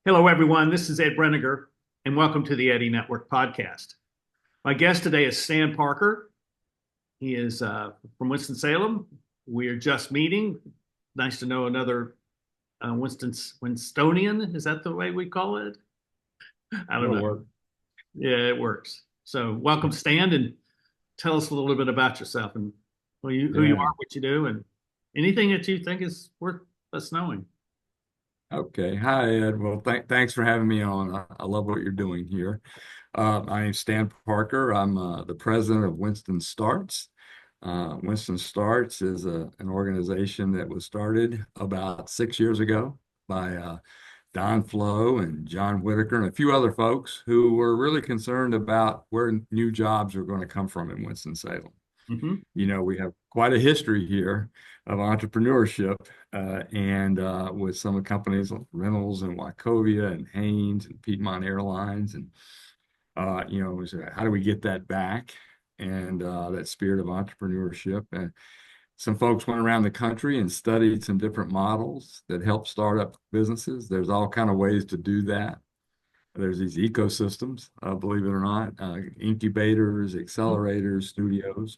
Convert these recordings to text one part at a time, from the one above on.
Hello, everyone. This is Ed Breniger, and welcome to the Eddie Network podcast. My guest today is Stan Parker. He is from Winston-Salem. We are just meeting. Nice to know another Winstonian. Is that the way we call it? I don't It'll know. work. Yeah, it works. So welcome, Stan, and tell us a little bit about yourself and who you Yeah. are, what you do, and anything that you think is worth us knowing. Okay. Hi, Ed. Well, thanks for having me on. I love what you're doing here. My name's Stan Parker. I'm the president of Winston Starts. Winston Starts is an organization that was started about 6 years ago by Don Flo and John Whitaker and a few other folks who were really concerned about where new jobs are going to come from in Winston-Salem. Hmm. We have quite a history here of entrepreneurship, and with some of the companies like Reynolds and Wachovia and Haynes and Piedmont Airlines. And, so how do we get that back and that spirit of entrepreneurship? And some folks went around the country and studied some different models that help start up businesses. There's all kind of ways to do that. There's these ecosystems, believe it or not, incubators, accelerators, studios.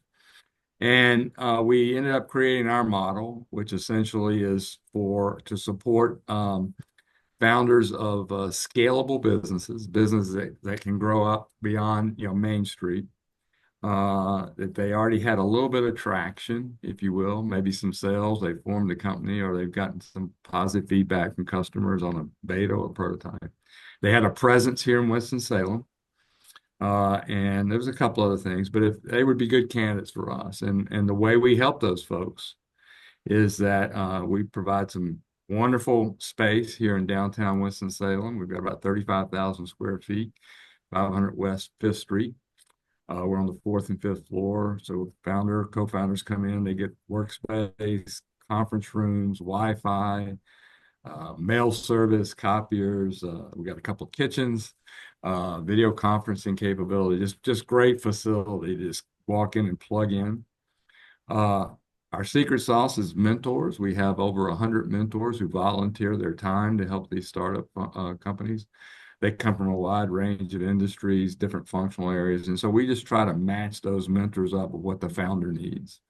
And we ended up creating our model, which essentially is to support founders of scalable businesses that can grow up beyond, Main Street, that they already had a little bit of traction, if you will, maybe some sales. They formed a company or they've gotten some positive feedback from customers on a beta or prototype. They had a presence here in Winston-Salem. And there was a couple other things, but if they would be good candidates for us. And the way we help those folks is that we provide some wonderful space here in downtown Winston-Salem. We've got about 35,000 square feet, 500 West 5th Street. We're on the fourth and fifth floor. So co-founders come in, they get workspace, conference rooms, Wi-Fi, mail service, copiers. We got a couple of kitchens, video conferencing capability. Just great facility to just walk in and plug in. Our secret sauce is mentors. We have over 100 mentors who volunteer their time to help these startup companies. They come from a wide range of industries, different functional areas. And so we just try to match those mentors up with what the founder needs.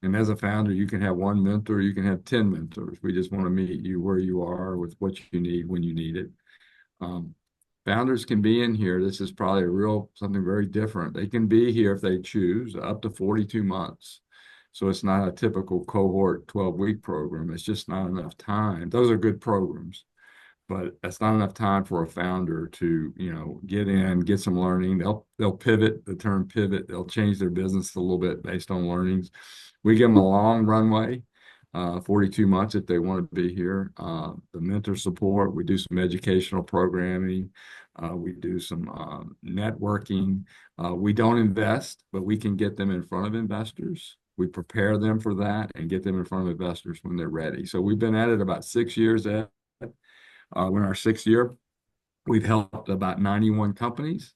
And as a founder, you can have one mentor, you can have 10 mentors. We just want to meet you where you are with what you need when you need it. Um, Founders can be in here. This is probably something very different. They can be here if they choose up to 42 months. So it's not a typical cohort 12-week program. It's just not enough time. Those are good programs, but that's not enough time for a founder to, get in, get some learning. They'll pivot, the term pivot. They'll change their business a little bit based on learnings. We give them a long runway, 42 months if they want to be here. The mentor support, we do some educational programming. We do some networking. We don't invest, but we can get them in front of investors. We prepare them for that and get them in front of investors when they're ready. So we've been at it about 6 years. We're in our sixth year. We've helped about 91 companies.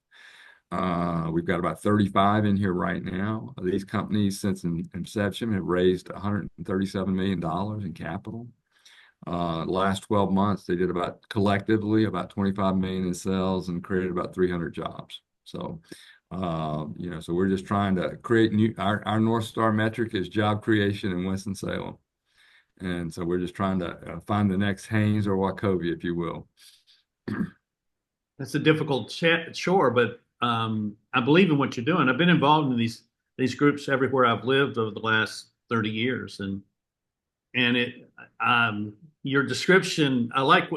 We've got about 35 in here right now. These companies, since inception, have raised $137 million in capital. Last 12 months, they did collectively about 25 million in sales and created about 300 jobs. So, so we're just trying to create our North Star metric is job creation in Winston-Salem. And so we're just trying to find the next Haynes or Wachovia, if you will. That's a difficult chore, but I believe in what you're doing. I've been involved in these groups everywhere I've lived over the last 30 years, and it your description. I like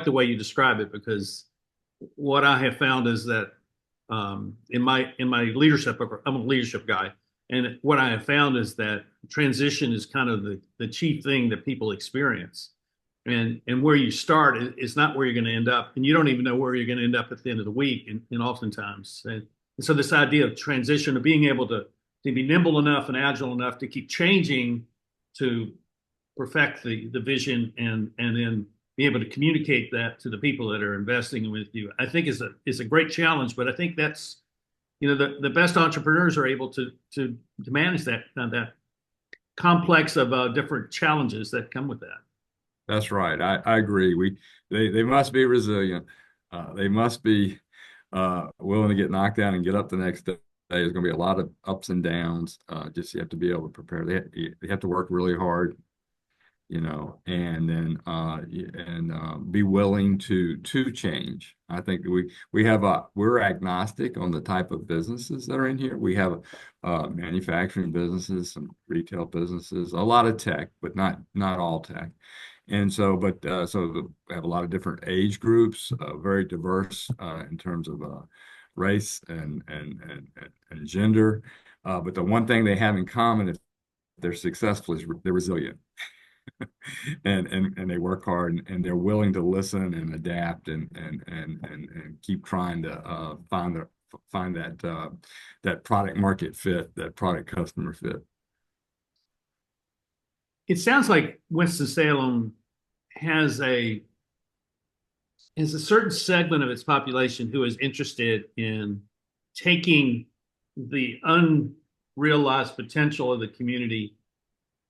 the way you describe it, because what I have found is that in my leadership, I'm a leadership guy, and what I have found is that transition is kind of the chief thing that people experience. And where you start is not where you're going to end up, and you don't even know where you're going to end up at the end of the week. And oftentimes, and so this idea of transition, of being able to be nimble enough and agile enough to keep changing, to perfect the vision, and then be able to communicate that to the people that are investing with you, I think is a great challenge. But I think that's, the best entrepreneurs are able to manage that complex of different challenges that come with that. That's right. I agree. They must be resilient. They must be willing to get knocked down and get up the next day. There's going to be a lot of ups and downs. Just you have to be able to prepare. They have to work really hard, and then be willing to change. I think we're agnostic on the type of businesses that are in here. We have manufacturing businesses, some retail businesses, a lot of tech, but not all tech. And so, we have a lot of different age groups, very diverse in terms of race and gender. But the one thing they have in common, if they're successful, is they're resilient. And they work hard, and they're willing to listen and adapt and keep trying to find that product market fit, that product customer fit. It sounds like Winston-Salem has a certain segment of its population who is interested in taking the unrealized potential of the community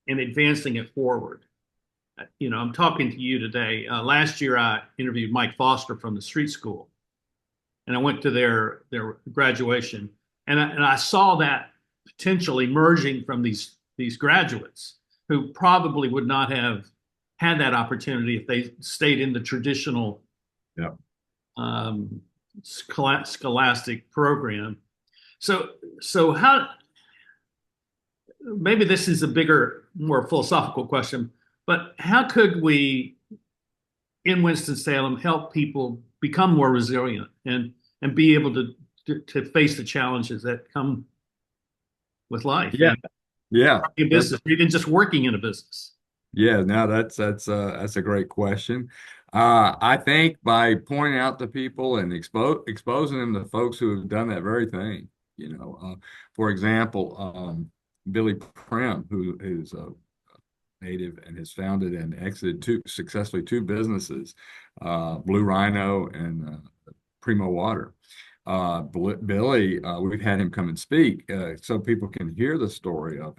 and advancing it forward. I'm talking to you today. Last year, I interviewed Mike Foster from the street school, and I went to their graduation, and I saw that potential emerging from these graduates who probably would not have had that opportunity if they stayed in the traditional Yeah. scholastic program. So how, maybe this is a bigger, more philosophical question, but how could we in Winston-Salem help people become more resilient and be able to face the challenges that come with life, Yeah. Yeah. in business, or even just working in a business? Yeah, no, that's a great question. I think by pointing out to people and exposing them to folks who have done that very thing, for example, Billy Prim, who is a native and has founded and exited successfully two businesses, Blue Rhino and Primo Water. Billy, we've had him come and speak so people can hear the story of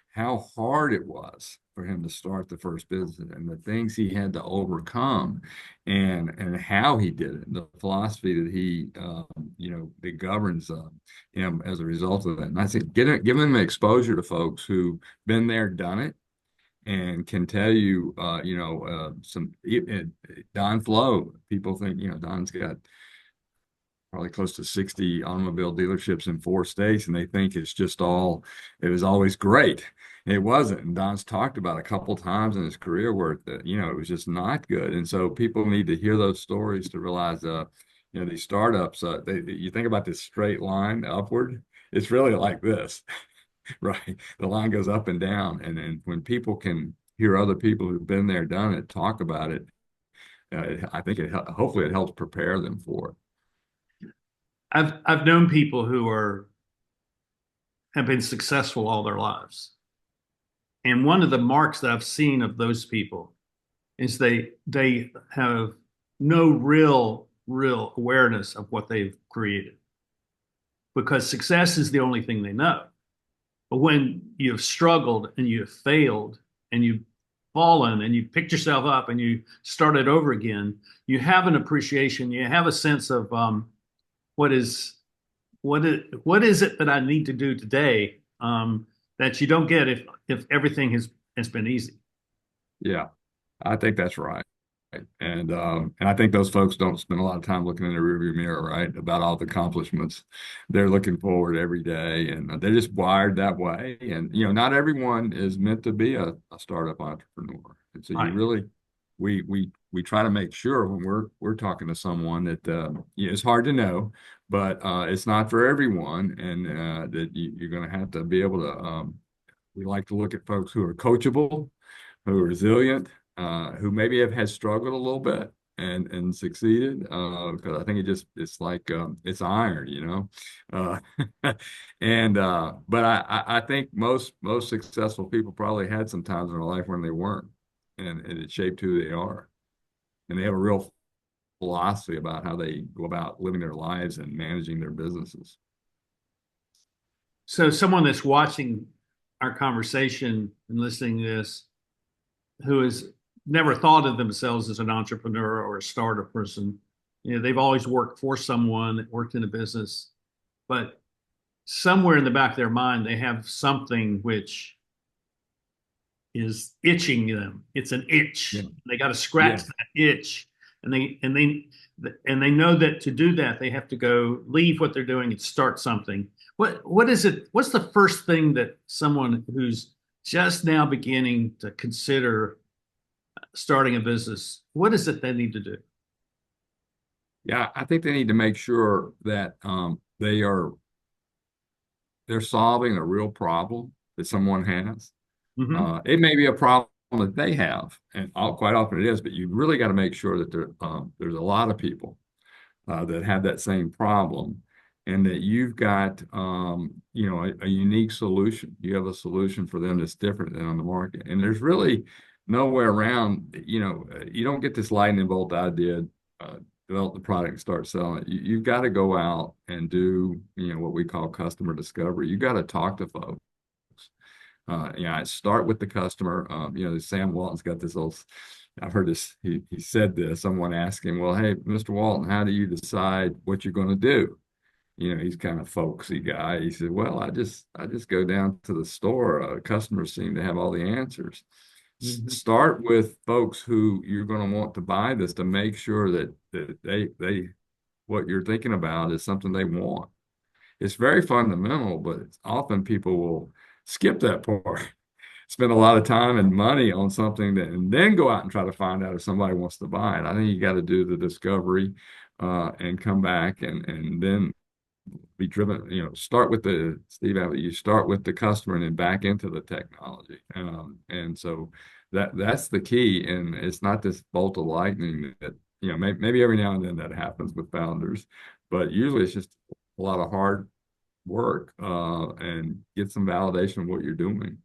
how hard it was for him to start the first business and the things he had to overcome and how he did it, and the philosophy that that governs him as a result of that. And I think giving them exposure to folks who've been there, done it, and can tell you, Don Flo, people think, Don's got probably close to 60 automobile dealerships in 4 states, and they think it was always great. It wasn't. And Don's talked about a couple times in his career where, it was just not good. And so people need to hear those stories to realize, these startups, you think about this straight line upward, it's really like this, right? The line goes up and down. And then when people can hear other people who've been there, done it, talk about it, I think hopefully it helps prepare them for it. I've known people who have been successful all their lives. And one of the marks that I've seen of those people is they have no real awareness of what they've created, because success is the only thing they know. But when you've struggled and you've failed and you've fallen and you picked yourself up and you started over again, you have an appreciation, you have a sense of what is it that I need to do today that you don't get if everything has been easy. Yeah, I think that's right. And I think those folks don't spend a lot of time looking in the rearview mirror, right, about all the accomplishments. They're looking forward every day, and they're just wired that way. And not everyone is meant to be a startup entrepreneur. And so Right. we try to make sure when we're talking to someone that it's hard to know, but it's not for everyone, and that you're going to have to be able to. We like to look at folks who are coachable, who are resilient, who maybe have had struggled a little bit and succeeded, because I think it's like it's iron. Uh, but I think most successful people probably had some times in their life when they weren't, and it shaped who they are, and they have a real philosophy about how they go about living their lives and managing their businesses. So someone that's watching our conversation and listening to this, who is never thought of themselves as an entrepreneur or a starter person. They've always worked for someone, worked in a business, but somewhere in the back of their mind, they have something which is itching them. It's an itch. Yeah. They got to scratch Yeah. that itch, and they know that to do that, they have to go leave what they're doing and start something. What is it? What's the first thing that someone who's just now beginning to consider starting a business, what is it they need to do? Yeah, I think they need to make sure that they're solving a real problem that someone has. Hmm. It may be a problem that they have, and quite often it is, but you really got to make sure that there's a lot of people that have that same problem, and that you've got a unique solution. You have a solution for them that's different than on the market, and there's really no way around. You don't get this lightning bolt idea. Develop the product and start selling it. You've got to go out and do what we call customer discovery. You got to talk to folks. Start with the customer. Sam Walton's got this old, I've heard this, he said this, someone asked him, well, hey, Mr. Walton, how do you decide what you're going to do? He's kind of folksy guy. He said, well, I just go down to the store. Customers seem to have all the answers. Hmm. Start with folks who you're going to want to buy this to make sure that they what you're thinking about is something they want. It's very fundamental, but often people will skip that part, spend a lot of time and money on something and then go out and try to find out if somebody wants to buy it. I think you got to do the discovery and come back and then be driven, start with Steve Abbott, you start with the customer and then back into the technology. And so that's the key. And it's not this bolt of lightning that, maybe every now and then that happens with founders, but usually it's just a lot of hard work and get some validation of what you're doing.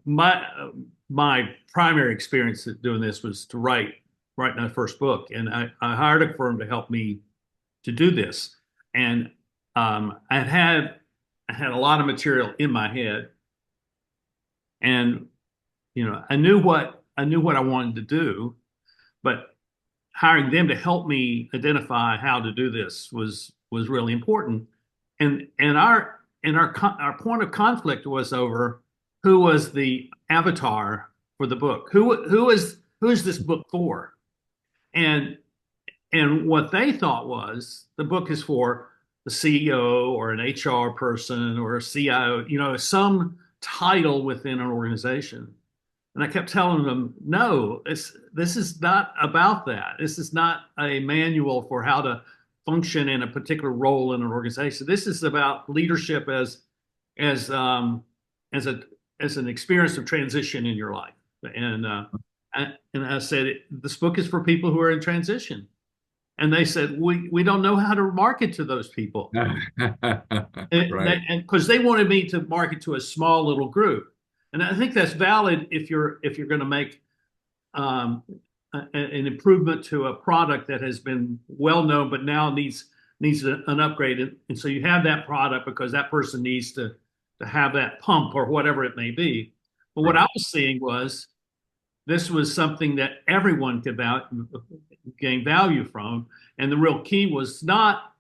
My primary experience at doing this was to write my first book, and I hired a firm to help me to do this. And I had a lot of material in my head, and I knew what I wanted to do, but hiring them to help me identify how to do this was really important. And our point of conflict was over who was the avatar for the book. Who is this book for? And and what they thought was the book is for the CEO or an HR person or a CIO, some title within an organization. And I kept telling them, no, this is not about that. This is not a manual for how to function in a particular role in an organization. This is about leadership as um, as a as an experience of transition in your life. And I said, this book is for people who are in transition. And they said, we don't know how to market to those people. Right. And because they wanted me to market to a small little group. And I think that's valid if you're going to make um, an improvement to a product that has been well known, but now needs an upgrade. And so you have that product because that person needs to have that pump or whatever it may be. But what I Right. was seeing was this was something that everyone could gain value from. And the real key was not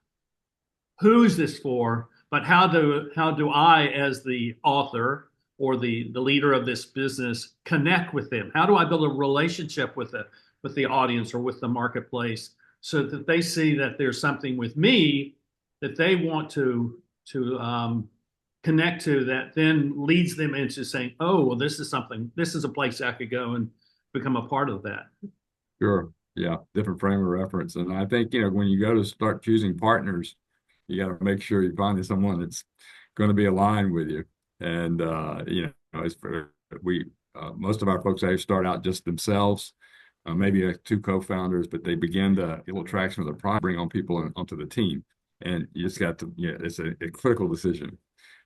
who's this for, but how do I, as the author or the leader of this business, connect with them? How do I build a relationship with the audience or with the marketplace so that they see that there's something with me that they want to connect to, that then leads them into saying, oh, well, this is a place I could go and become a part of that. Sure. Yeah. Different frame of reference. And I think, when you go to start choosing partners, you got to make sure you find someone that's going to be aligned with you. And, it's most of our folks actually start out just themselves, maybe two co-founders, but they begin to get a little traction with the product, bring on people onto the team. And you just got to, it's a critical decision.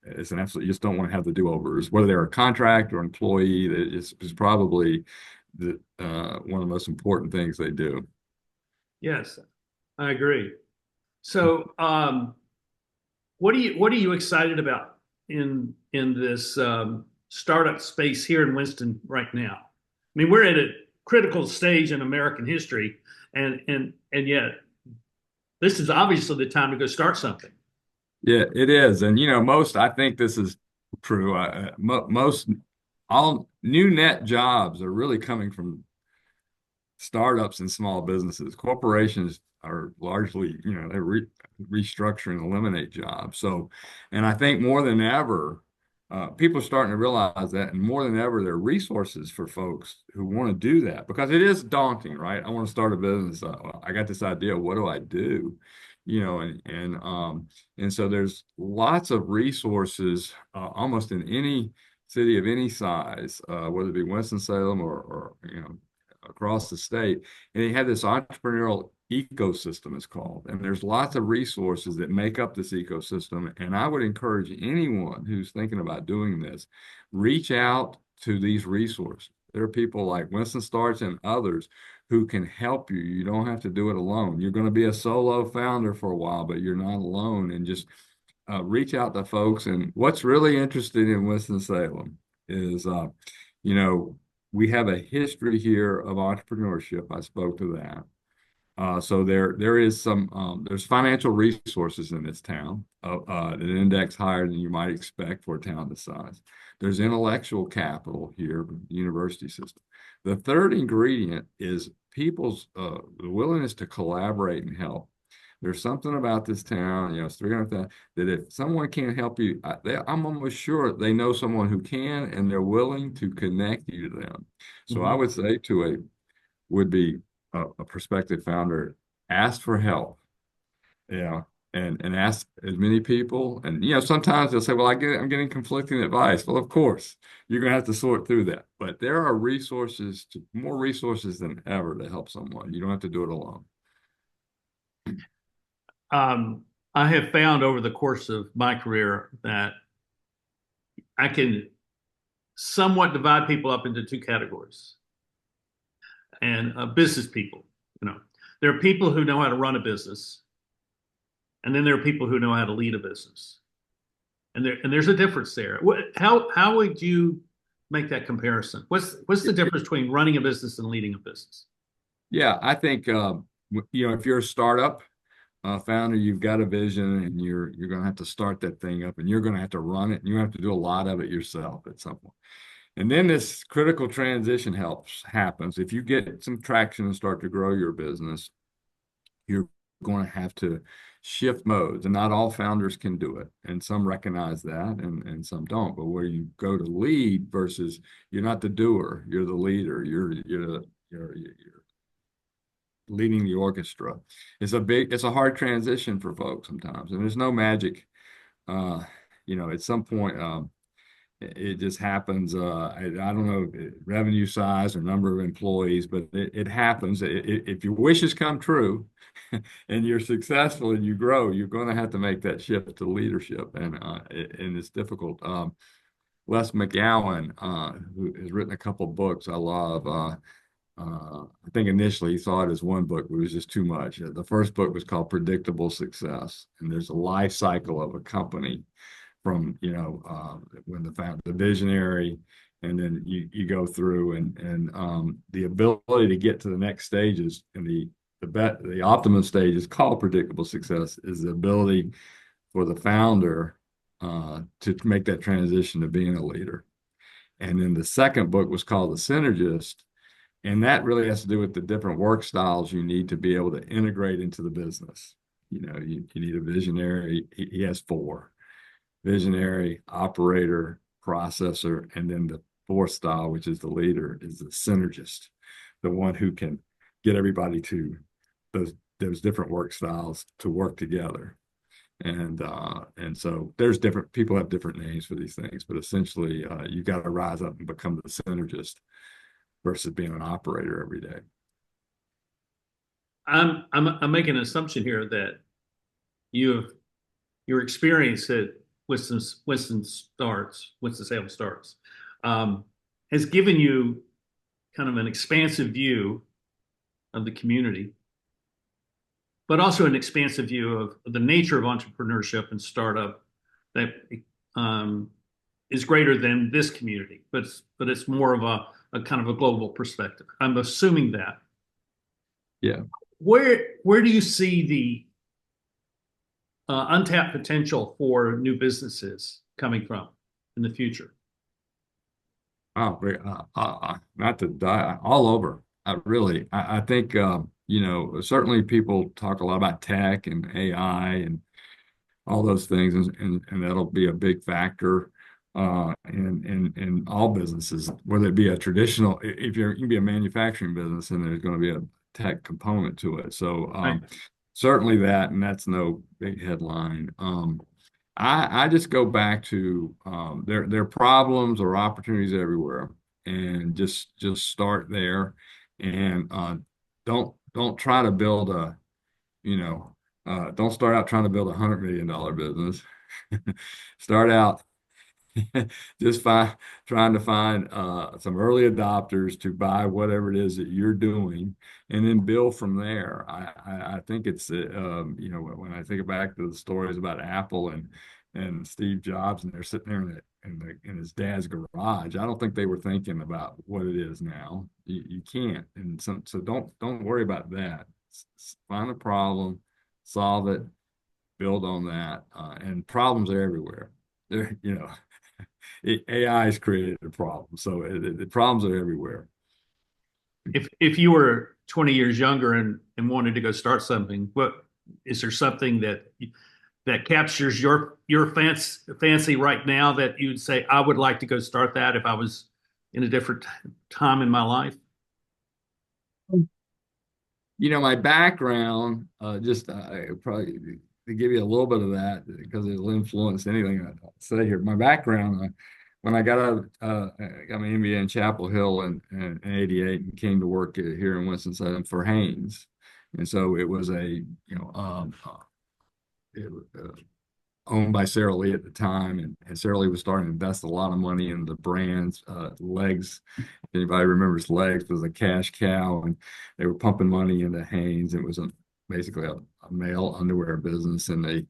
It's an absolute, you just don't want to have the do-overs, whether they're a contract or employee. It's probably one of the most important things they do. Yes, I agree. So, what are you excited about in this? startup space here in Winston right now. I mean, we're at a critical stage in American history, and yet this is obviously the time to go start something. Yeah, it is. And, most, I think this is true. Most, all new net jobs are really coming from startups and small businesses. Corporations are largely, they're restructure and eliminate jobs. So, and I think more than ever, people are starting to realize that, and more than ever, there are resources for folks who want to do that because it is daunting, right? I want to start a business. I got this idea. What do I do? And so there's lots of resources almost in any city of any size, whether it be Winston-Salem or across the state. And they have this entrepreneurial ecosystem, it's called. And there's lots of resources that make up this ecosystem. And I would encourage anyone who's thinking about doing this, reach out to these resources. There are people like Winston Starts and others who can help you. You don't have to do it alone. You're going to be a solo founder for a while, but you're not alone. And just reach out to folks. And what's really interesting in Winston-Salem is, we have a history here of entrepreneurship. I spoke to that. So there is there's financial resources in this town that index higher than you might expect for a town this size. There's intellectual capital here, the university system. The third ingredient is people's willingness to collaborate and help. There's something about this town, it's 300,000, that if someone can't help you, I'm almost sure they know someone who can, and they're willing to connect you to them. So I would say to would be a prospective founder, ask for help, and ask as many people. And sometimes they'll say, "Well, I'm getting conflicting advice." Well, of course, you're going to have to sort through that. But there are more resources than ever to help someone. You don't have to do it alone. I have found over the course of my career that I can somewhat divide people up into two categories. And business people, there are people who know how to run a business, and then there are people who know how to lead a business, and there's a difference there. How would you make that comparison? What's the difference between running a business and leading a business? Yeah, I think if you're a startup founder, you've got a vision, and you're going to have to start that thing up, and you're going to have to run it, and you have to do a lot of it yourself at some point. And then this critical transition happens. If you get some traction and start to grow your business, you're going to have to shift modes. And not all founders can do it. And some recognize that and some don't. But where you go to lead versus you're not the doer, you're the leader, you're leading the orchestra. It's a hard transition for folks sometimes. And there's no magic. At some point, it just happens. I don't know revenue size or number of employees, but it happens. If your wishes come true and you're successful and you grow, you're going to have to make that shift to leadership. And it's difficult. Les McGowan, who has written a couple of books I love, I think initially he saw it as one book, but it was just too much. The first book was called Predictable Success. And there's a life cycle of a company from when the visionary, and then you go through and the ability to get to the next stages, and the optimum stage is called predictable success, is the ability for the founder to make that transition to being a leader. And then the second book was called The Synergist, and that really has to do with the different work styles you need to be able to integrate into the business. You need a visionary. He has 4. Visionary, operator, processor, and then the fourth style, which is the leader, is the synergist, the one who can get everybody to those different work styles to work together. And so there's different people have different names for these things, but essentially you got to rise up and become the synergist versus being an operator every day. I'm making an assumption here that your experience at Winston-Salem Starts, has given you kind of an expansive view of the community, but also an expansive view of the nature of entrepreneurship and startup that is greater than this community, but it's more of a kind of a global perspective. I'm assuming that. Yeah. Where do you see the untapped potential for new businesses coming from in the future? Not to die all over. I think, certainly people talk a lot about tech and AI and all those things, and that'll be a big factor in all businesses, whether it be a traditional, if you can be a manufacturing business, and there's going to be a tech component to it. So Right. certainly that, and that's no big headline. I just go back to there are problems or opportunities everywhere, and just start there, and don't try to build don't start out trying to build $100 million business. Start out just trying to find some early adopters to buy whatever it is that you're doing, and then build from there. I think it's when I think back to the stories about Apple and Steve Jobs, and they're sitting there in his dad's garage. I don't think they were thinking about what it is now. You can't, and so don't worry about that. Find a problem, solve it, build on that, and problems are everywhere. They're, AI has created a problem, so the problems are everywhere. If you were 20 years younger and wanted to go start something, what is there something that captures your fancy right now that you'd say, I would like to go start that if I was in a different time in my life? My background, just probably to give you a little bit of that, because it'll influence anything I say here. My background, when I got out, got my MBA in Chapel Hill in '88, and came to work here in Winston-Salem for Haynes. And so it was owned by Sara Lee at the time, and Sara Lee was starting to invest a lot of money in the brands. Legs, if anybody remembers, Legs was a cash cow, and they were pumping money into Hanes. It was basically a male underwear business, and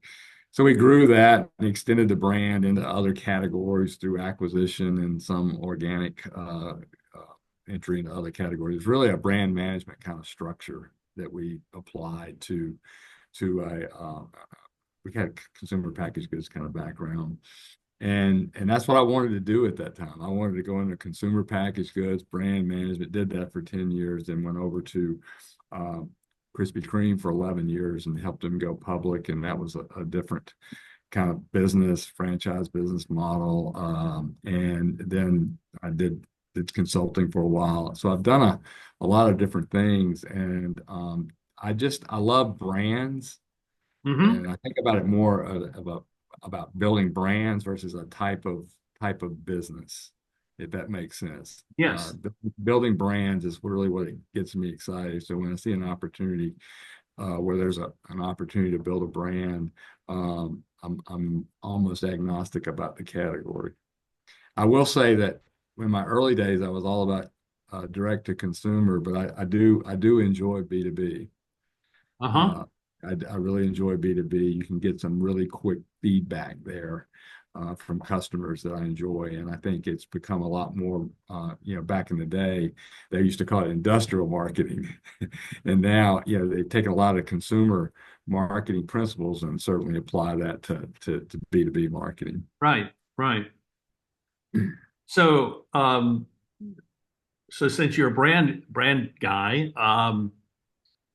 so we grew that and extended the brand into other categories through acquisition and some organic entry into other categories. It's really a brand management kind of structure that we applied to a we had consumer packaged goods kind of background. And that's what I wanted to do at that time. I wanted to go into consumer packaged goods, brand management, did that for 10 years, then went over to Krispy Kreme for 11 years and helped them go public. And that was a different kind of business, franchise business model. And then I did consulting for a while. So I've done a lot of different things. And I love brands. Mm-hmm. And I think about it more about building brands versus a type of business, if that makes sense. Yes. Building brands is really what it gets me excited. So when I see an opportunity where there's an opportunity to build a brand, I'm almost agnostic about the category. I will say that in my early days, I was all about direct to consumer, but I do enjoy B2B. Uh-huh. I really enjoy B2B. You can get some really quick feedback there from customers that I enjoy. And I think it's become a lot more, back in the day, they used to call it industrial marketing. And now, they've taken a lot of consumer marketing principles and certainly apply that to B2B marketing. Right. Right. So, so since you're a brand guy,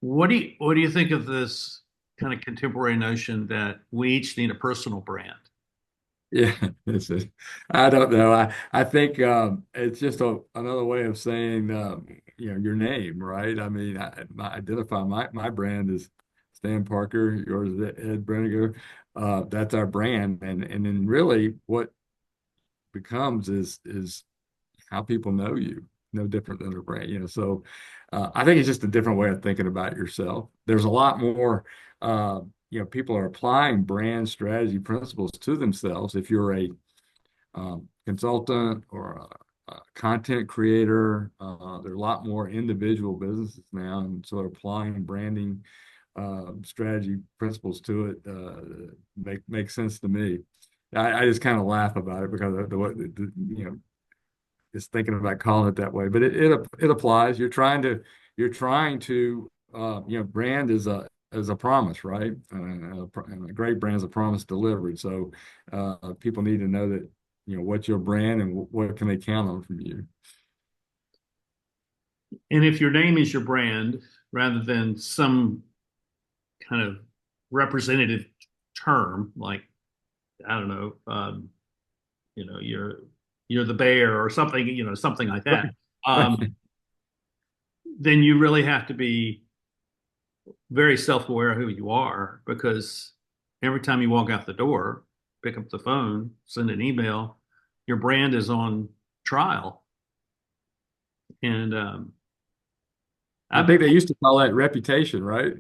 what do you think of this kind of contemporary notion that we each need a personal brand? Yeah, I don't know. I think it's just another way of saying your name, right? I mean, my brand is Stan Parker, yours is Ed Breniger. That's our brand, and then really what becomes is how people know you, no different than a brand, So I think it's just a different way of thinking about yourself. There's a lot more, people are applying brand strategy principles to themselves. If you're a consultant or a content creator, there are a lot more individual businesses now, and so applying branding strategy principles to it makes sense to me. I just kind of laugh about it because of you know, just thinking about calling it that way. But it applies. You're trying to brand is a promise, right? And a great brand is a promise delivered. So people need to know that what's your brand and what can they count on from you. And if your name is your brand rather than some kind of representative term, like, I don't know, you're the bear or something, something like that. Right. Um, then you really have to be very self-aware of who you are, because every time you walk out the door, pick up the phone, send an email, your brand is on trial. And I I've think they used to call that reputation, right?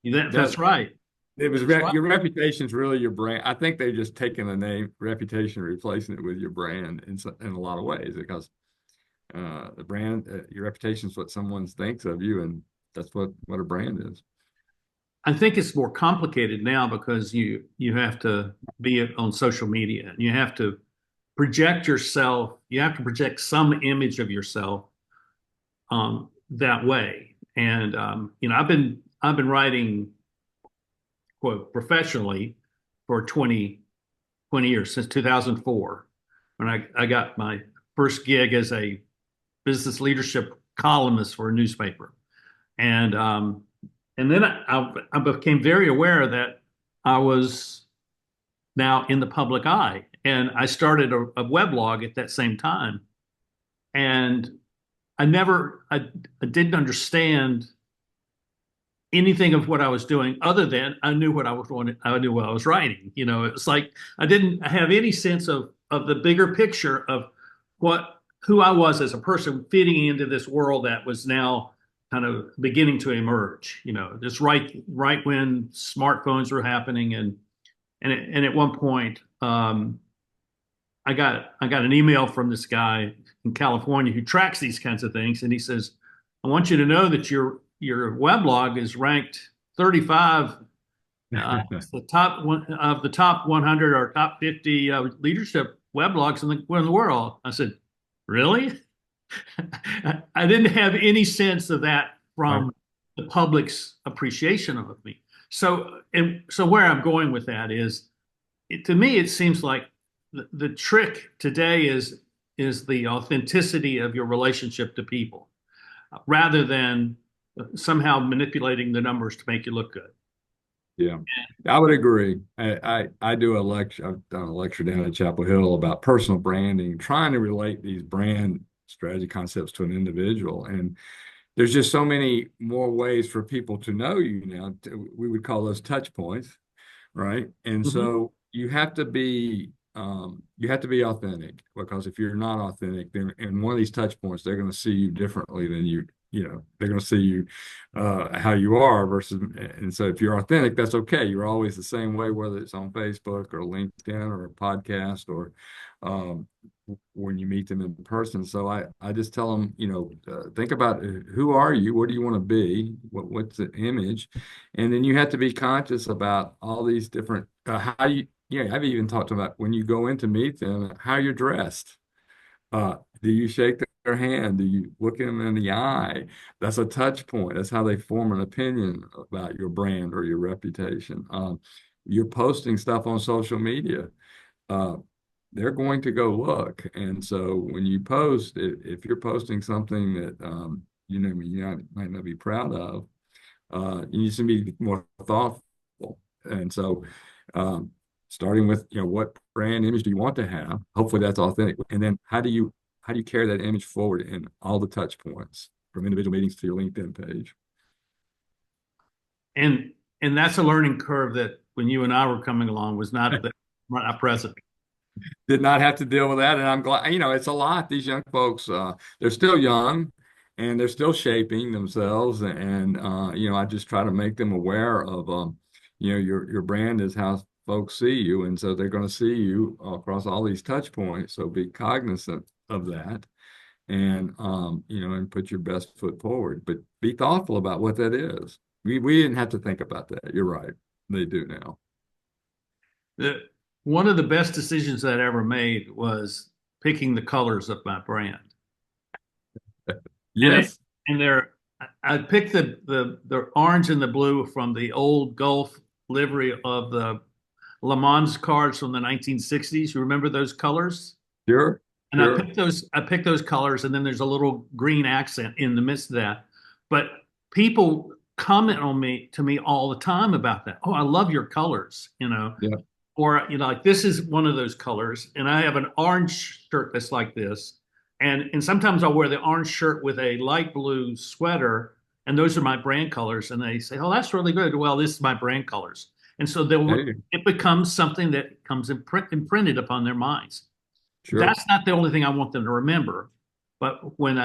that's That right. it was That's right. your reputation's really your brand. I think they've just taken the name reputation, replacing it with your brand in a lot of ways, because the brand, your reputation is what someone thinks of you, and that's what a brand is. I think it's more complicated now because you have to be on social media and you have to project yourself. You have to project some image of yourself that way. And I've been writing, quote, professionally for 20 years, since 2004, when I got my first gig as a business leadership columnist for a newspaper. And then I became very aware that I was now in the public eye. And I started a weblog at that same time. And I didn't understand anything of what I was doing, other than I knew what I was doing. I knew what I was writing. It's like I didn't have any sense of the bigger picture of who I was as a person fitting into this world that was now kind of beginning to emerge. Just right when smartphones were happening, and at one point, I got an email from this guy in California who tracks these kinds of things, and he says, "I want you to know that your weblog is ranked 35. It's the top one of the top 100 or top 50 leadership weblogs in the world." I said, "Really?" I didn't have any sense of that Right. from the public's appreciation of me. So where I'm going with that is, to me, it seems like the trick today is the authenticity of your relationship to people, rather than somehow manipulating the numbers to make you look good. Yeah, I would agree. I do a lecture. I've done a lecture down at Chapel Hill about personal branding, trying to relate these brand strategy concepts to an individual. And there's just so many more ways for people to know you now. We would call those touch points, right? And Mhm. so you have to be authentic, because if you're not authentic, then in one of these touch points, they're going to see you differently than they're going to see you how you are versus. And so if you're authentic, that's okay. You're always the same way, whether it's on Facebook or LinkedIn or a podcast or um, when you meet them in person. So I just tell them, think about who are you? What do you want to be? What's the image? And then you have to be conscious about all these different, how you, yeah, I've even talked about when you go in to meet them, how you're dressed. Do you shake their hand? Do you look them in the eye? That's a touch point. That's how they form an opinion about your brand or your reputation. You're posting stuff on social media. Uh, they're going to go look. And so when you post, if you're posting something that might not be proud of, you need to be more thoughtful. And so starting with what brand image do you want to have? Hopefully that's authentic. And then how do you carry that image forward in all the touch points from individual meetings to your LinkedIn page? And that's a learning curve that, when you and I were coming along, was not present. Did not have to deal with that. And I'm glad, it's a lot. These young folks, they're still young and they're still shaping themselves. And, I just try to make them aware of, your brand is how folks see you. And so they're going to see you across all these touch points. So be cognizant of that and, and put your best foot forward, but be thoughtful about what that is. We didn't have to think about that. You're right. They do now. one of the best decisions that I ever made was picking the colors of my brand. And it Yes, and they're I picked the orange and the blue from the old Gulf livery of the Le Mans cars from the 1960s. You remember those colors? sure, And sure. I picked those colors, and then there's a little green accent in the midst of that. But people comment on me to me all the time about that. Oh, I love your colors, Yeah. or like this is one of those colors, and I have an orange shirt that's like this, and sometimes I'll wear the orange shirt with a light blue sweater, and those are my brand colors, and they say, "Oh, that's really good." Well, this is my brand colors, and so Hey, it becomes something that comes imprinted upon their minds. sure. That's not the only thing I want them to remember. But when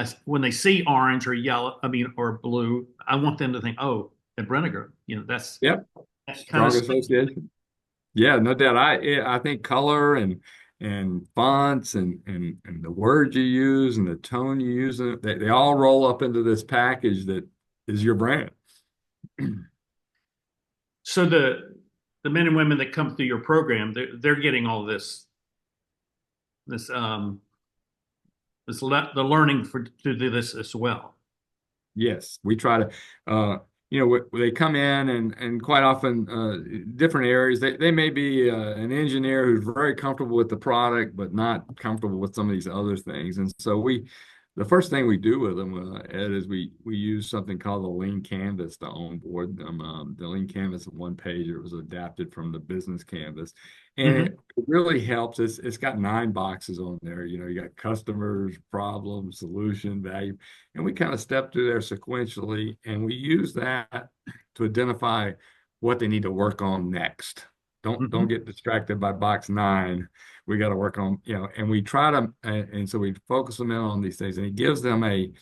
they see orange or yellow, I mean, or blue, I want them to think, oh, at Brenniger, Yep. that kind of Strong sticks with me. association. Yeah, no doubt. I think color and fonts and the words you use and the tone you use, they all roll up into this package that is your brand. So the men and women that come through your program, they're getting all this the learning to do this as well. Yes, we try to, they come in and quite often different areas. They may be an engineer who's very comfortable with the product, but not comfortable with some of these other things. And so the first thing we do with them, Ed, is we use something called the Lean Canvas to onboard them. The Lean Canvas, one page, it was adapted from the business canvas, and Mm-hmm. it really helps. It's got 9 boxes on there. You got customers, problem, solution, value. And we kind of step through there sequentially, and we use that to identify what they need to work on next. Don't Mm-hmm. get distracted by box 9. We got to work on, and we try to, and so we focus them in on these things, and it gives them an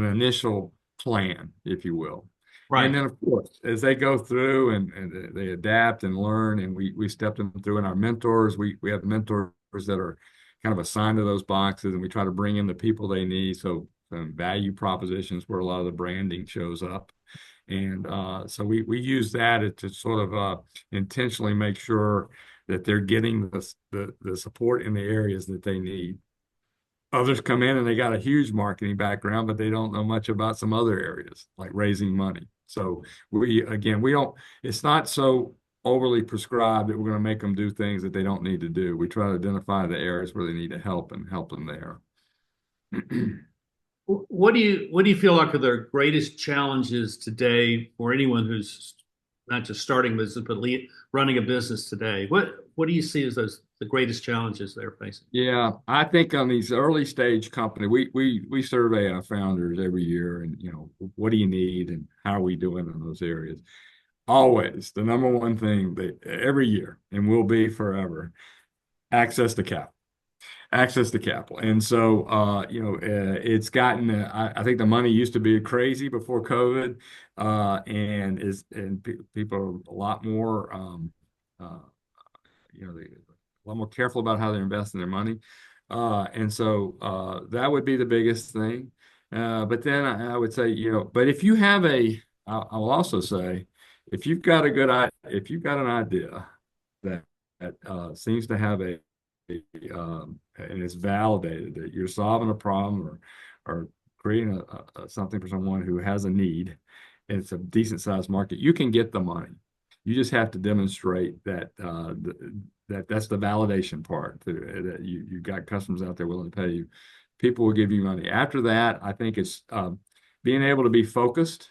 initial plan, if you will. And Right. then, of course, as they go through and they adapt and learn, and we step them through, and our mentors, we have mentors that are kind of assigned to those boxes, and we try to bring in the people they need. So value propositions where a lot of the branding shows up. And so we use that to sort of intentionally make sure that they're getting the support in the areas that they need. Others come in and they got a huge marketing background, but they don't know much about some other areas like raising money. So we don't, it's not so overly prescribed that we're going to make them do things that they don't need to do. We try to identify the areas where they need to help and help them there. What do you feel like are the greatest challenges today for anyone who's not just starting business but running a business today? What do you see as the greatest challenges they're facing? Yeah, I think on these early stage company, we survey our founders every year, and what do you need and how are we doing in those areas? Always the number one thing that every year and will be forever, access to capital. Access to capital. And so, it's gotten, I think the money used to be crazy before COVID, and people are a lot more, uh, a lot more careful about how they're investing their money. And so that would be the biggest thing. But then I would say, but if you have I'll also say, if you've got if you've got an idea that seems to have and it's validated that you're solving a problem or creating something for someone who has a need, and it's a decent sized market, you can get the money. You just have to demonstrate that's the validation part, that you've got customers out there willing to pay you. People will give you money. After that, I think it's being able to be focused,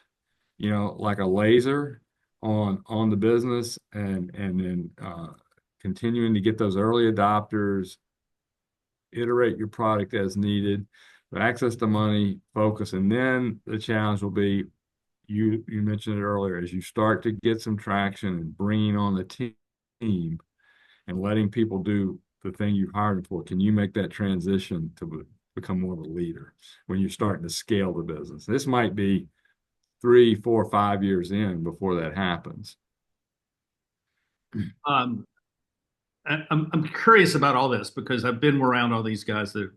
like a laser on the business, and then continuing to get those early adopters, iterate your product as needed, but access to money, focus, and then the challenge will be, you mentioned it earlier, as you start to get some traction and bringing on the team and letting people do the thing you hired them for, can you make that transition to become more of a leader when you're starting to scale the business? This might be 3, 4, 5 years in before that happens. Um, I'm curious about all this because I've been around all these guys that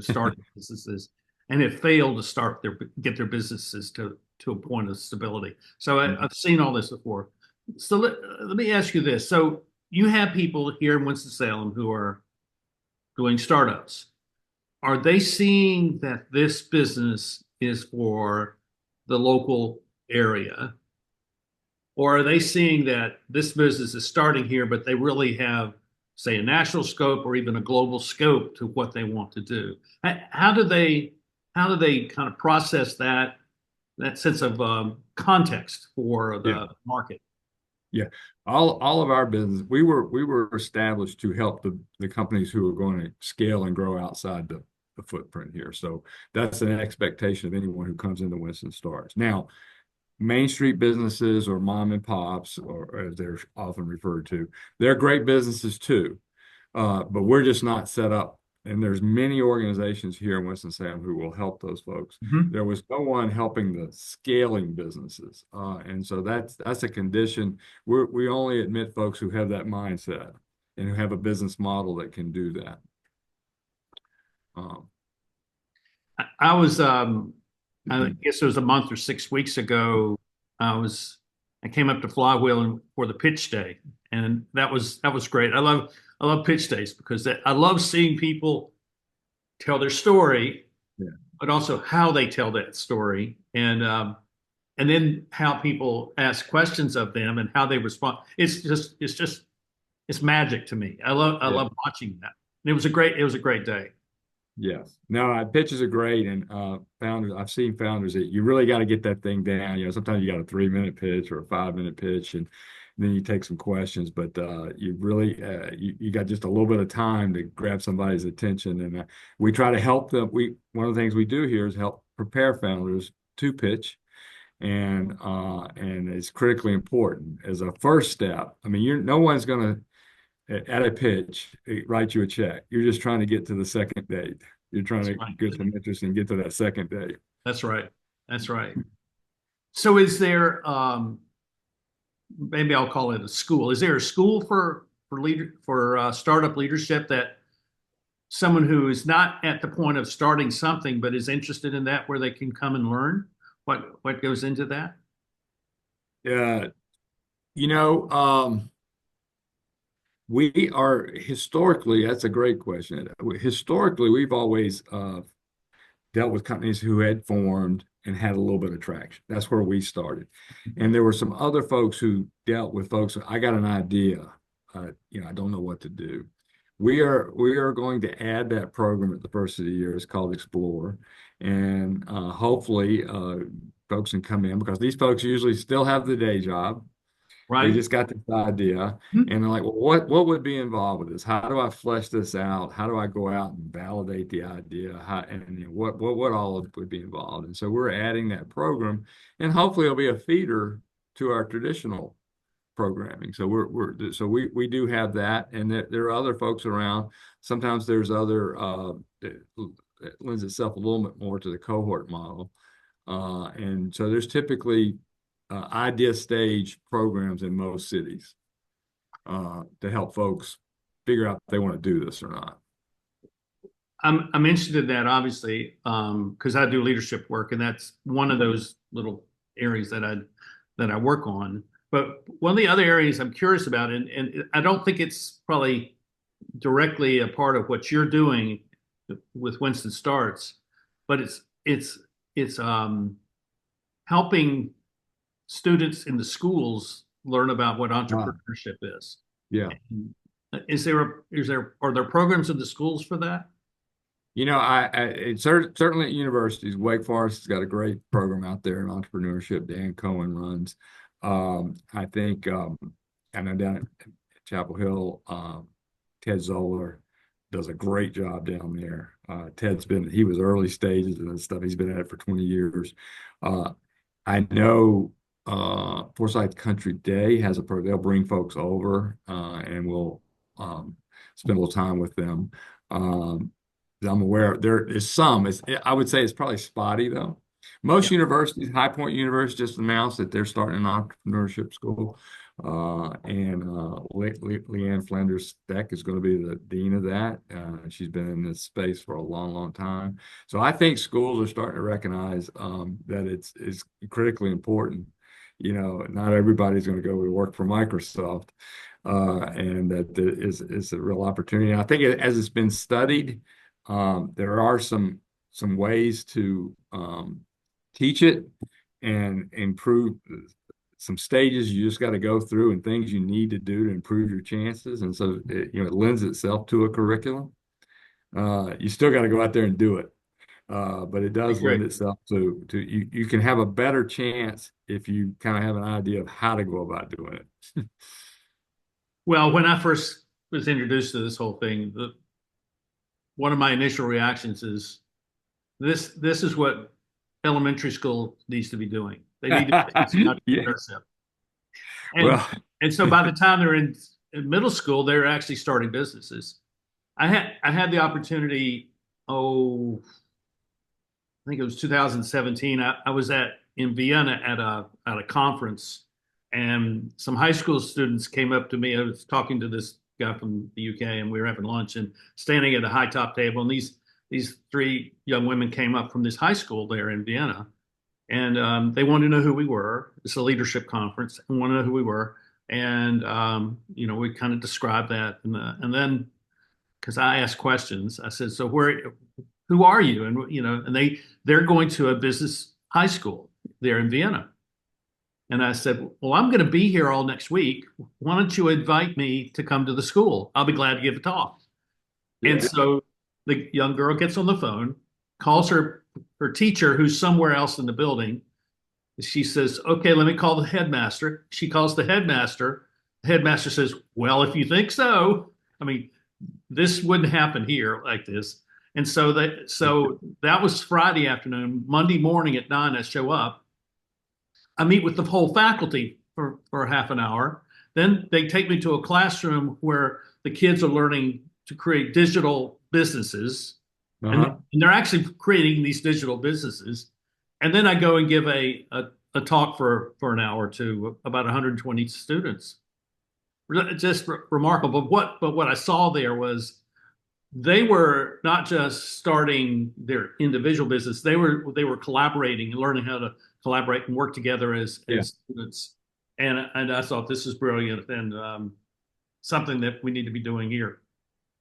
started businesses and have failed to get their businesses to a point of stability. So I've seen all this before. So let me ask you this. So you have people here in Winston-Salem who are doing startups. Are they seeing that this business is for the local area? Or are they seeing that this business is starting here, but they really have, say, a national scope or even a global scope to what they want to do? How do they kind of process that sense of context for Yeah. the market? Yeah. All of our business, we were established to help the companies who are going to scale and grow outside the footprint here. So that's an expectation of anyone who comes into Winston Starts. Now, Main Street businesses or mom and pops, or as they're often referred to, they're great businesses too. But we're just not set up. And there's many organizations here in Winston-Salem who will help those folks. Mhm. There was no one helping the scaling businesses. And so that's a condition. We only admit folks who have that mindset and who have a business model that can do that. Um, I was, I guess it was a month or 6 weeks ago. I came up to Flywheel for the pitch day, and that was great. I love pitch days because I love seeing people tell their story, yeah, but also how they tell that story, and then how people ask questions of them and how they respond. It's magic to me. I yeah. love watching that. And it was a great day. Yes. No, pitches are great. And founders, I've seen founders that you really got to get that thing down. Sometimes you got a 3 minute pitch or a 5 minute pitch, and then you take some questions, but you really, you got just a little bit of time to grab somebody's attention. And we try to help them. One of the things we do here is help prepare founders to pitch. And it's critically important as a first step. I mean, no one's going to at a pitch, write you a check. You're just trying to get to the second date. You're trying That's to right. get some interest and get to that second date. That's right. That's right. So is there maybe I'll call it a school. Is there a school for startup leadership that someone who is not at the point of starting something but is interested in that where they can come and learn what goes into that? Yeah, you know, we are historically, that's a great question. Historically, we've always dealt with companies who had formed and had a little bit of traction. That's where we started. And there were some other folks who dealt with folks. I got an idea. I don't know what to do. We are going to add that program at the first of the year. It's called Explore, and hopefully folks can come in because these folks usually still have the day job. They Right? just got this idea, Mhm. and they're like, well, what would be involved with this? How do I flesh this out? How do I go out and validate the idea? And what all would be involved? And so we're adding that program, and hopefully it'll be a feeder to our traditional programming. So we do have that, and there are other folks around. Sometimes there's other it lends itself a little bit more to the cohort model. And so there's typically idea stage programs in most cities to help folks figure out if they want to do this or not. I'm interested in that obviously because I do leadership work and that's one of those little areas that I work on. But one of the other areas I'm curious about, and I don't think it's probably directly a part of what you're doing with Winston Starts, but it's helping students in the schools learn about what Ah, entrepreneurship is. yeah. Are there programs in the schools for that? Certainly at universities, Wake Forest has got a great program out there in entrepreneurship. Dan Cohen runs. I think, I know down at Chapel Hill, Ted Zoller does a great job down there. He was early stages and stuff. He's been at it for 20 years. Uh, I know Forsyth Country Day has a program. They'll bring folks over and we'll spend a little time with them. Um, I'm aware there is some. I would say it's probably spotty though. Yeah. Most universities, High Point University just announced that they're starting an entrepreneurship school. And Leanne Flanders Steck is going to be the dean of that. She's been in this space for a long, long time. So I think schools are starting to recognize that it's critically important. Not everybody's going to go to work for Microsoft. and that is a real opportunity. And I think as it's been studied, there are some ways to teach it and improve some stages you just got to go through and things you need to do to improve your chances. And so it lends itself to a curriculum. You still got to go out there and do it. But it does lend itself to you can have a better chance if you kind of have an idea of how to go about doing it. Well, when I first was introduced to this whole thing, one of my initial reactions is this is what elementary school needs to be doing. They need to teach how to Yeah. concept. And Well, and so by the time they're in middle school, they're actually starting businesses. I had the opportunity, I think it was 2017. I was in Vienna at a conference, and some high school students came up to me. I was talking to this guy from the UK, and we were having lunch and standing at a high top table. And these three young women came up from this high school there in Vienna, and they wanted to know who we were. It's a leadership conference, and wanted to know who we were. And we kind of described that, and then because I asked questions, I said, "So who are you?" And they're going to a business high school there in Vienna. And I said, "Well, I'm going to be here all next week. Why don't you invite me to come to the school? I'll be glad to give a talk." yeah. And so the young girl gets on the phone, calls her teacher, who's somewhere else in the building. She says, "Okay, let me call the headmaster." She calls the headmaster. The headmaster says, "Well, if you think so." I mean, this wouldn't happen here like this. And so that was Friday afternoon. Monday morning at 9, I show up. I meet with the whole faculty for half an hour. Then they take me to a classroom where the kids are learning to create digital businesses. Uh-huh. And they're actually creating these digital businesses. And then I go and give a talk for an hour to about 120 students. Just remarkable. But what I saw there was they were not just starting their individual business; they were collaborating and learning how to collaborate and work together Yeah. as students. And I thought this is brilliant and something that we need to be doing here.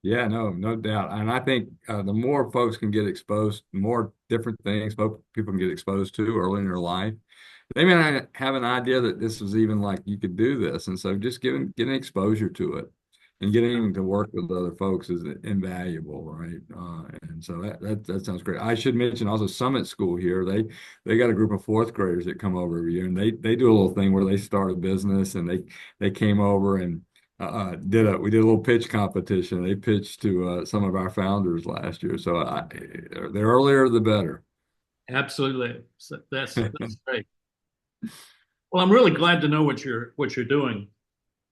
Yeah, no doubt. And I think the more folks can get exposed, the more different things people can get exposed to early in their life. They may not have an idea that this was even like you could do this. And so just getting exposure to it and getting to work with other folks is invaluable, right? And so that sounds great. I should mention also Summit School here. They got a group of fourth graders that come over every year, and they do a little thing where they start a business, and they came over and we did a little pitch competition. They pitched to some of our founders last year. So the earlier the better. Absolutely, so that's great. Well, I'm really glad to know what you're doing,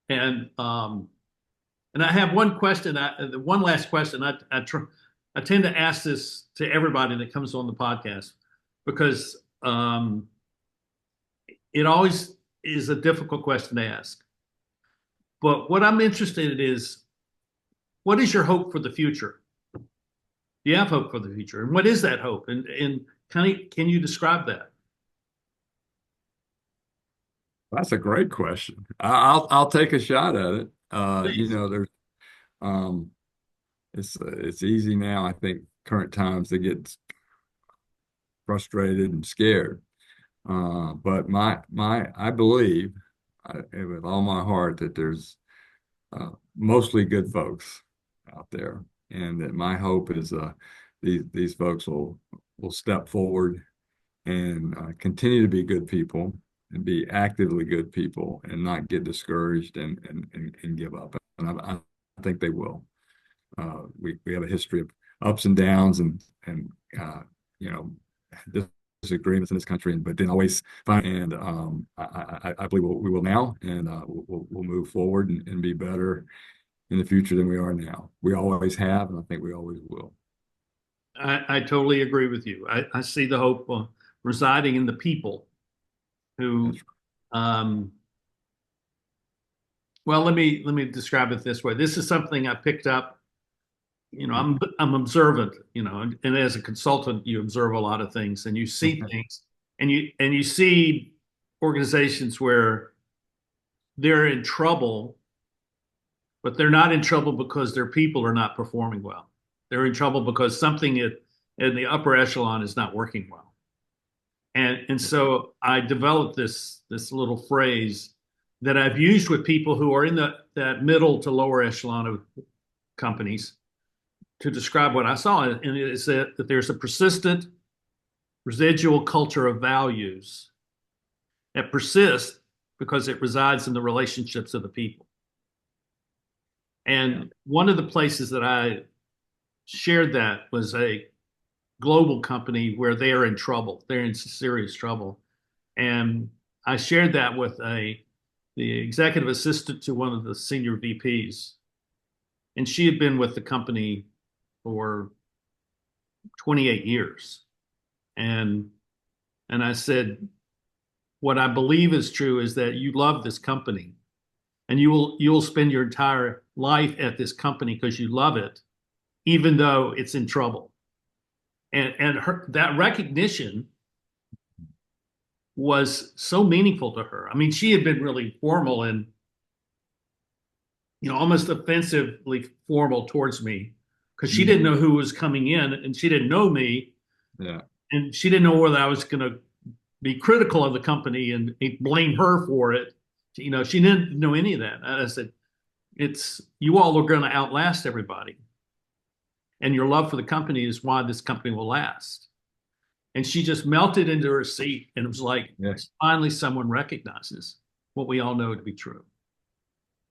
and I have one question. One last question. I tend to ask this to everybody that comes on the podcast because it always is a difficult question to ask. But what I'm interested in is, what is your hope for the future? Do you have hope for the future? And what is that hope? And can you describe that? That's a great question. I'll take a shot at it. Please. There's um, it's easy now, I think, current times to get frustrated and scared. But I believe with all my heart that there's mostly good folks out there, and that my hope is these folks will step forward and continue to be good people and be actively good people and not get discouraged and give up. And I think they will. We have a history of ups and downs and you know disagreements in this country, but then always find. And I believe we will now, and we'll move forward and be better in the future than we are now. We always have, and I think we always will. I totally agree with you. I see the hope residing in the people who, That's um, well, let me describe it this way. This is something I picked up. I'm observant. And as a consultant, you observe a lot of things, and you see right. things, and you see organizations where they're in trouble but they're not in trouble because their people are not performing well. They're in trouble because something in the upper echelon is not working well. And so I developed this little phrase that I've used with people who are in that middle to lower echelon of companies to describe what I saw. And it is that there's a persistent residual culture of values that persists because it resides in the relationships of the people. And one of the places that I shared that was a global company where they are in trouble. They're in serious trouble. And I shared that with the executive assistant to one of the senior VPs. And she had been with the company for 28 years. And I said, what I believe is true is that you love this company and you'll spend your entire life at this company because you love it, even though it's in trouble. And that recognition was so meaningful to her. I mean, she had been really formal and, almost offensively formal towards me because she didn't know who was coming in and she didn't know me. Yeah. And she didn't know whether I was going to be critical of the company and blame her for it. She didn't know any of that. I said, you all are going to outlast everybody. And your love for the company is why this company will last. And she just melted into her seat. And it was like, finally someone recognizes what we all know to be true.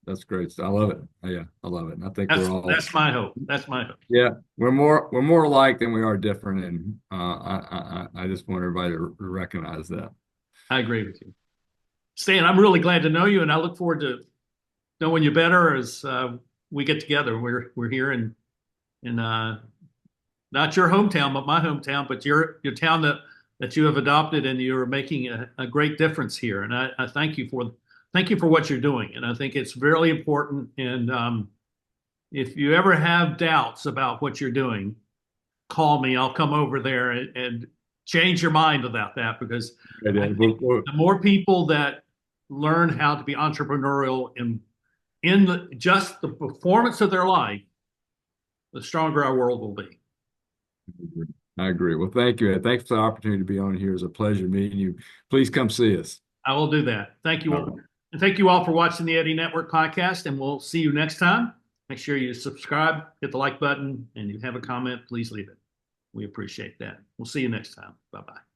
That's great. I love it. Yeah, I love it. And I think that's my hope. That's my hope. Yeah, we're more alike than we are different, and I just want everybody to recognize that. I agree with you, Stan. I'm really glad to know you, and I look forward to knowing you better as we get together. We're here in not your hometown, but my hometown, but your town that you have adopted, and you're making a great difference here. And I thank you for what you're doing, and I think it's really important. And if you ever have doubts about what you're doing, call me. I'll come over there and change your mind about that, because the more people that learn how to be entrepreneurial in just the performance of their life, the stronger our world will be. I agree. Well, thank you. Thanks for the opportunity to be on here. It's a pleasure meeting you. Please come see us. I will do that. Thank you all. And thank you all for watching the Eddie Network podcast, and we'll see you next time. Make sure you subscribe, hit the like button, and if you have a comment, please leave it. We appreciate that. We'll see you next time. Bye-bye.